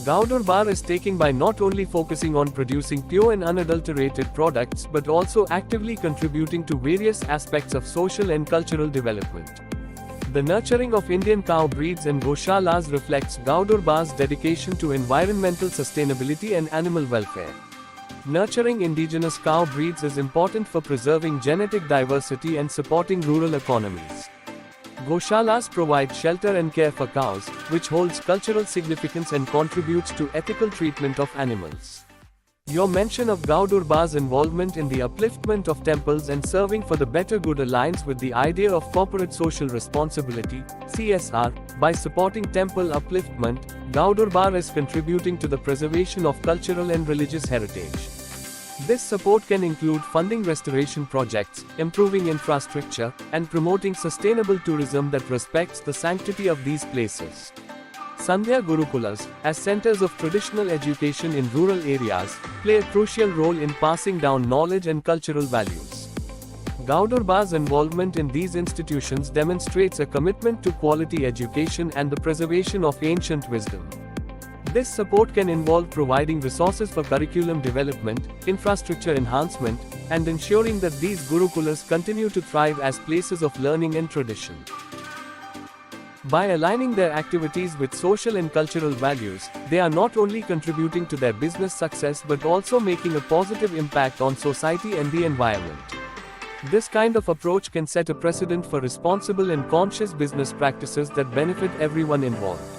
Gowdurbar is taking by not only focusing on producing pure and unadulterated products but also actively contributing to various aspects of social and cultural development. The nurturing of Indian cow breeds and goshalas reflects Gowdurbar's dedication to environmental sustainability and animal welfare. Nurturing indigenous cow breeds is important for preserving genetic diversity and supporting rural economies. Goshalas provide shelter and care for cows, which holds cultural significance and contributes to ethical treatment of animals. Your mention of Gowdurbar's involvement in the upliftment of temples and serving for the better good aligns with the idea of corporate social responsibility, CSR. By supporting temple upliftment, Gowdurbar is contributing to the preservation of cultural and religious heritage. This support can include funding restoration projects, improving infrastructure, and promoting sustainable tourism that respects the sanctity of these places. Sandhya Gurukulas, as centers of traditional education in rural areas, play a crucial role in passing down knowledge and cultural values. Gowdurbar's involvement in these institutions demonstrates a commitment to quality education and the preservation of ancient wisdom. This support can involve providing resources for curriculum development, infrastructure enhancement, and ensuring that these gurukulas continue to thrive as places of learning and tradition. By aligning their activities with social and cultural values, they are not only contributing to their business success but also making a positive impact on society and the environment. This kind of approach can set a precedent for responsible and conscious business practices that benefit everyone involved.